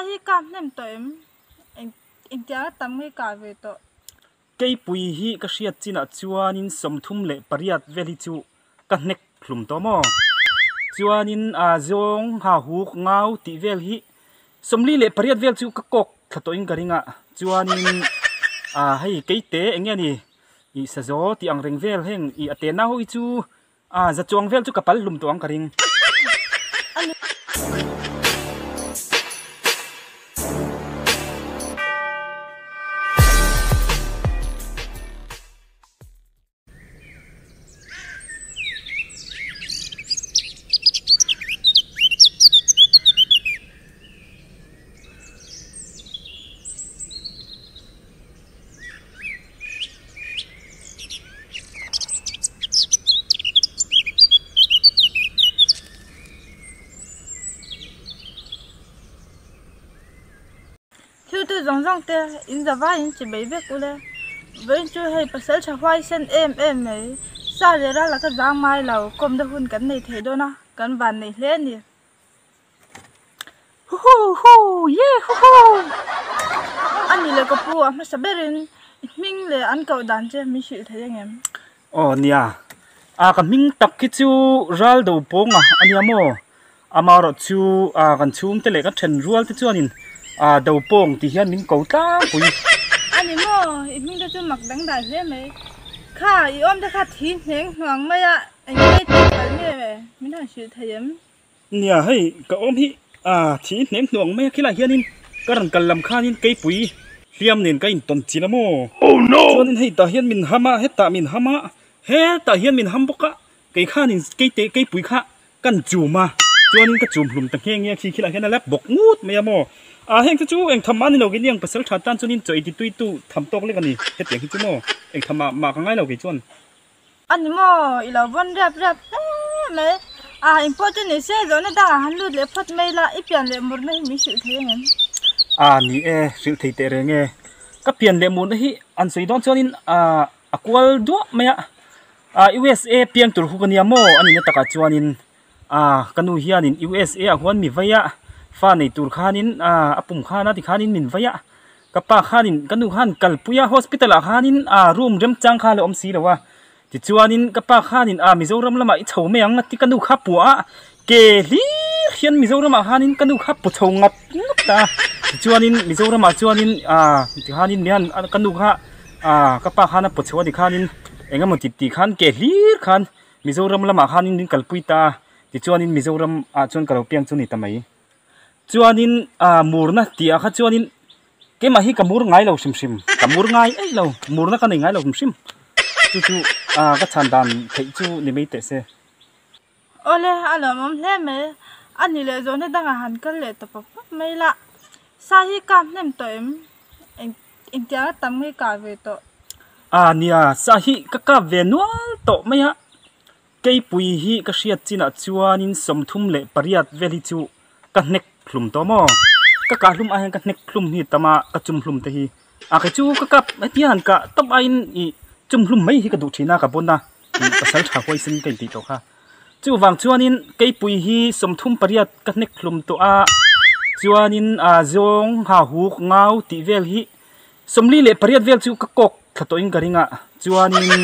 hi kam nem to em tia tam ngai ka ve to cây pui hi ka hriat china chuanin somthum le pariat veli chu ka hnek thlum to mo chuanin a zong ha huk ngau ti vel hi somli le pariat vel chu ka kok thlato in karinga chuanin hei keite engya ni I sazo ti ang reng vel heng I atena hoi chu za chuang vel chu kapal lum to ang karing tu zong te in za va in chi bei ve ku le ven chu hei pasal cha hwai sen em mai sa le ra la ka jang mai lo kom da hun kan nei the do na kan van nei hle ni hu ye hu ani le ko pu ma sa berin ming le an kau dan che mi shil the yang em nia ka ming tak ki chu ral do ponga ania mo amaro chu kan chung te le ka then rual te chuanin đầu pong thì hiện mình cầu ta bùi anh mo mình đã cho mặc đánh đài thế mấy khá ôm đã khá thín nén hoàng mấy ạ anh ấy thì cái này mình đang chịu thấy em nè hay cái ôm hi thín nén hoàng mấy khi là hiện in cái răng cần làm khan in cây bùi liam nên cái tuần chỉ là mo oh no cho nên hay ta hiện mình hama hết ta mình hama hết ta hiện mình ham bốc á cái khan in cây tê cây bùi khá căn chủ mà cho nên cái chùm lùm tầng nghe khi là hiện là lép bốc ngút mấy mo heng chu eng thama ni lo gi niang pasal tha tan chunin choi ti tui tu tham tok le kani he tiang hi chu mo eng thama ma ka ngai lo gi chuan ani mo I lo bon rap me important ni se zo na da han lu le phat mai la I pian le mur mai mi sil the ngem ni sil thei te re nge ka pian le mun hi an sei don chuanin akwal do maya USA piang tur hu kania mo ani na taka chuanin kanu hianin USA a hwan mi vaya fa nei tur khanin apum khana ti khanin min vaya kapa khanin kanu khan kalpuya hospital a khanin room rem chang kha le om si lawa ti chuanin kapa khanin mizoram lama I chho meang ti kanu kha puwa ke li hian mizoram a khanin kanu kha pu chho ngap ta ti chuanin mizoram a chuanin ti khanin mian kanu kha kapa khana pu chho ti khanin engam ti khan ke li khan mizoram lama khanin din kalpui ta ti chuanin mizoram chon kalo piang chuni tamai chuanin murna tia kha chuanin ke ma hi kamur ngai lo sim kamur ngai ai lo murna ka nei ngai lo sim chu ka chan dan thei chu ni mei te se ole ala mom le me ani le zo ne danga han kal le to pap mai la sa hi kam nem to em tia tam ngai ka ve to nia sa hi ka ve nual to maya kei pui hi ka hriat china chuanin somthum le pariat veli chu ka hnek thlum to mo ka hlum a ka hnek thlum hi tama ka chum hlum te hi ka chu ka tian ka top ain I chum hlum mai hi ka du thina ka bonna pasal tha hoi sin kai ti to kha chu wang chuanin kei pui hi somthum pariat ka hnek thlum to chuanin zong ha huk ngau ti vel hi somli le pariat vel chu ka kok thlato in karinga chuanin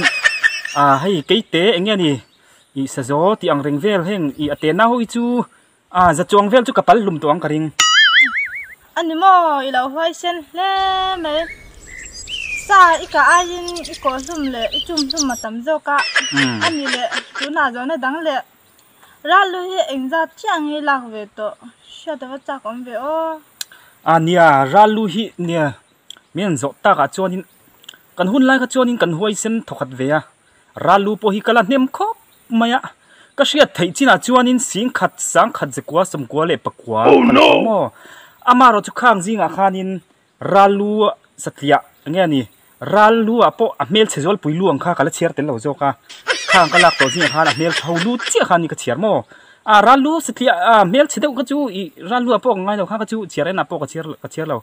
hei keite engya ni I sazo ti ang reng vel heng I atena hoi chu za chuang vel chu kapal lum to ang karing ani mo I lo hoi sen le me sa I ka ayin I ko sum le I chum matam zo ka ani le tu na zo na dang le ra lu hi eng za chang I lak ve to sha da cha kom ve o ania ra lu hi nia men zo ta ka chuanin kan hun lai ka chuanin kan hoi sen thokhat ve ra lu po hi kala nem khop maya ka hriat thei china chuanin sing khat sang khat zekwa somkwa le pakwa mo amaro chu khang zinga khanin ralu satlia nge ni ralu apo amel chezol puilu angkha kala cher tel lo zoka khang kalak to zinga khan amel chholu chi khani ka cher mo ralu satlia mel chedeu ka chu I ralu apo ngai lo kha ka chu cheren apo ka cher lo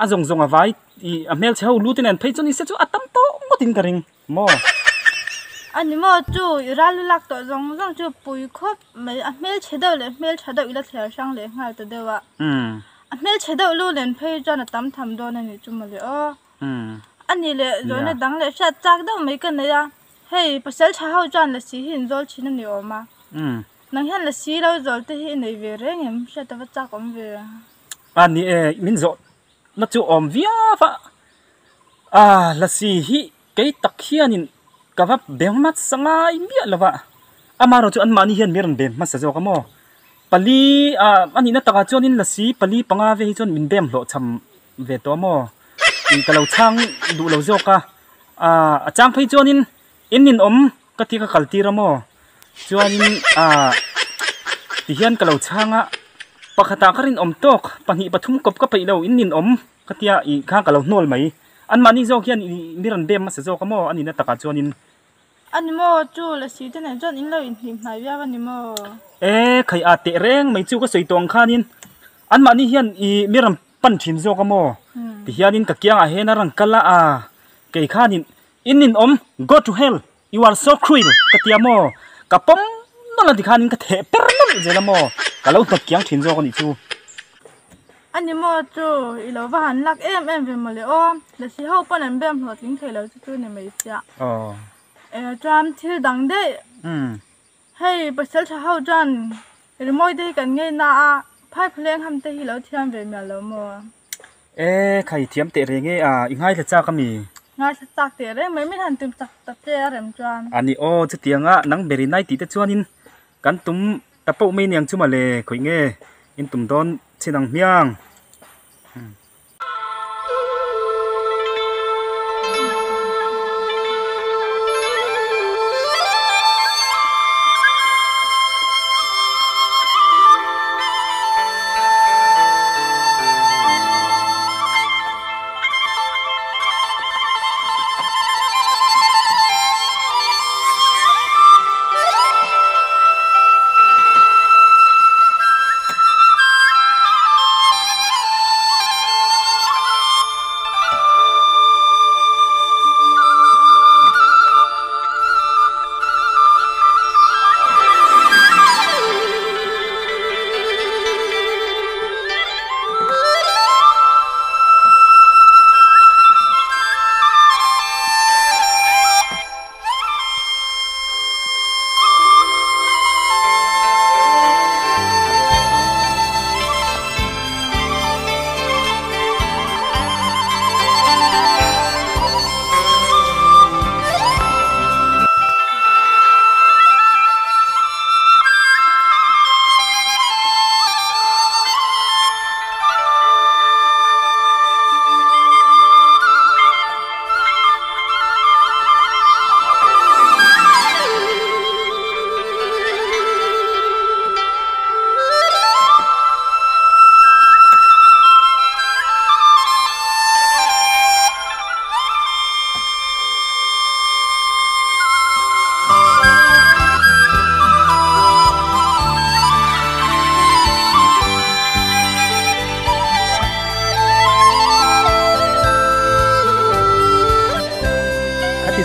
azong avai I amel chholu tenen phei chuni se chu atam to ngotin karing mo ani mo chu ralu lak to zong chu pui khop mai mel chedeu le mel chedeu ila thler sang le ngal to dewa mel chedau lu len phei cho na tam tham do na ni chuma le o ani le zo na dang le sha chak dau mai kan ya hei pasal tha hau chan la si hin zol chin ni o ma nang hian la si lo zol te hi nei ve reng em sha ta wa chak om ve ani min zo na chu om via fa la si hi ke tak hianin ka va beng mat sangai mi lawa amaro chu an mani hian miran bem ma sa zo ka mo pali ani na taka chuan in la si pali panga ve hi chuan min bem hlo cham ve to mo in ka lo chang du lo zo ka achang phei chuan in om ka ti ka kalti ra mo chuan in ti hian ka lo changa pakhata karin om tok panghi pathum kop ka peilo in om ka tia i kha ka lo hnol mai an mani zo hian miran bem ma sa zo ka mo ani na taka chuan in ani mo chu la si te na jon in lo in him mai ya ani mo khai a te reng mai chu ka soi tong khanin an mani hian i miram pan thin zo ka mo ti hianin ka kyang a hena rang kala ke khanin in om go to hell you are so cruel ka tia mo ka pom na la dikhanin ka the per nam je la mo ka lo tak kyang thin zo ka ni chu ani mo chu i lo wa han lak em ve mo le o la si ho pan an bem hlo ting thei lo chu ne mai sia tram thil dang de hei pasal tha hau jan remoi de kan ngai na phai phleng ham te hi lo thiam ve me lo mo khai thiam te re nge ingai la cha ka mi ngai sa tak te re mai mi han tum tak tak te rem tram ani o chu tianga nang beri nai ti te chuanin kan tum tapo me niang chu ma le khoi nge in tum don chinang miang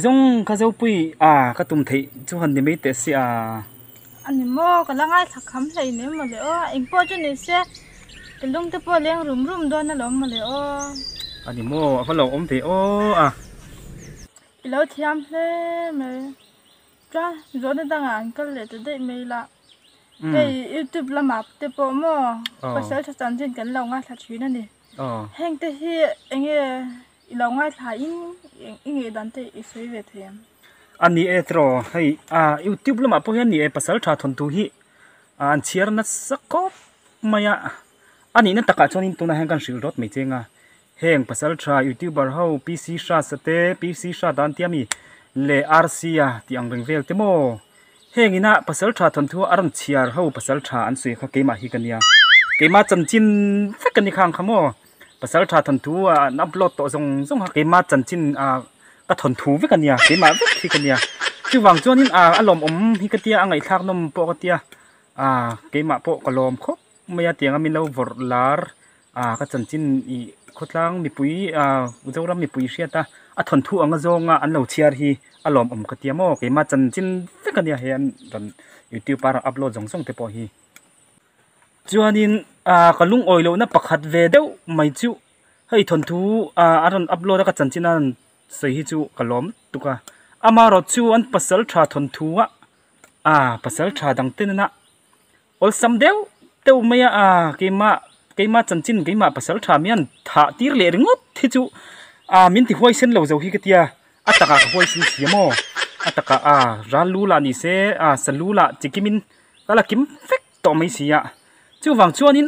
zong ka zo pui ka tum thei chu han ni me te si ani mo ka langai thakham hlei ne mo le o engpo chu ni se kelung te po leng rum do na lom mo le o ani mo avalo om ve o ilo thiam hle me tra zo na dang an kal le te de me la hey youtube la map te po mo pasal cha chan jin kan lo nga tha thi na ni heng te hi enge ilo nga tha in inge dan te isoi ve them ani etro hei youtube la map po hian ni pasal tha thon tu hi an chiar na sakop maya ani na taka chonin tuna hang kan shil dot me chenga heng pasal tha youtuber ho pc sha sate pc sha dan tiami le rc ti ang reng vel te mo heng ina pasal tha thon thu aram chiar ho pasal tha an sui kha keima hi kania keima chanchin fekani khang khamo pasal tha thon thu an upload to zong ha keima chanchin ka thon thu ve kania keima ve thi kania chu wang chonin alom om hi katia angai thak nom po katia keima po kalom kho maya tiang amin lo vorlar ka chanchin I khotlang mi pui ujoram mi pui siata a thon thu anga zonga an lo chiar hi alom om katia mo keima chanchin fekania hian dan youtube para upload zong te po hi chuanin ka lung oi lo na pakhat ve deuh mai chu hei thon thu aron upload ka chanchinan sei hi chu kalom tuka ama ro chu an pasal tha thon thu a pasal tha dang tin na ol sam deuh teu maya keima chanchin keima pasal tha mian tha tir le ringot thi chu min ti hoi sen lo zo hi ka tia ataka ka hoi sin siamo ataka ralu la ni se salula chikimin kala kim fek to mai sia chu wang chuanin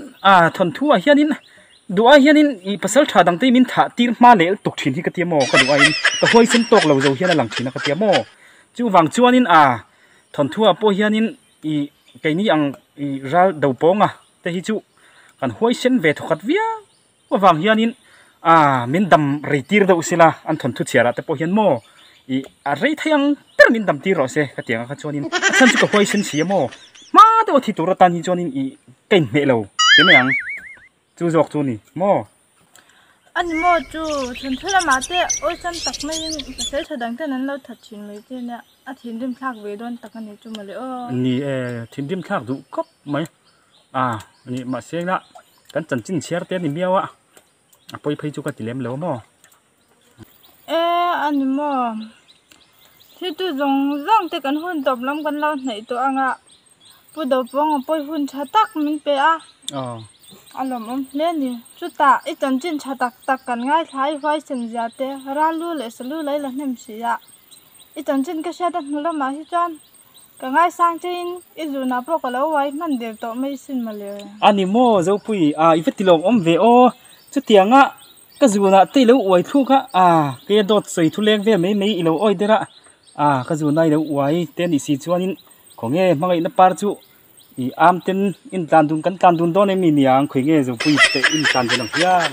thon thu hianin duai hianin I pasal tha dang te min tha tir ma lel tok thin hi ka tia mo ka duai ka hoi sin tok lo zo hian lang thina ka tia mo chu wang chuanin thon thu po hianin I kaini ang I ral do ponga te hi chu kan hoi sen ve thokat via wa wang hianin min dam reitir do sila an thon thu chiara te po hian mo I rei thayang ter min dam tir ro se ka tianga ka chuanin chan chu ka hoi sen siamo ma de thi tur ta ni chuanin I kain me lo te me ang chu jok chu ni mo anh mua chú thằng thưa là mà thế ôi sao tắc mấy cái thời điểm thế nên lâu thật chín mấy thế nè thiên đêm khác về đón tắc anh ấy chú mà liệu ni thiên đêm khác đủ cấp mấy ni mà xem đó cái chân chín xe tên ni miêu bây bây chú cái tỷ lệ lâu mo anh mua thì tôi dùng rong thì cần hôn tập lắm cần lâu này tôi ăn bữa đầu bông bây hôn chả tắc mình bé anh làm lên đi chú ta ít chân chín chả tắc cần ngay thái vai sinh ra thế ra lú lấy sờ lú lấy là nem xí ít chân chín cái xe đó nó mà hết trơn cần ngay sang trên ít dù nào bao cái lâu vậy mình đều tao mấy xin mà liền anh mua dâu pui ít tí lòng về chú tiếng cái dù nào tí lâu vậy thu cái đốt sấy thu lên về mấy lâu oi đấy cái dù này lâu vậy tên đi xí cho anh có nghe mang cái nó par chú am tên in tan dun đó này mình nhang khuyên nghe dâu pui tên in tan dun làm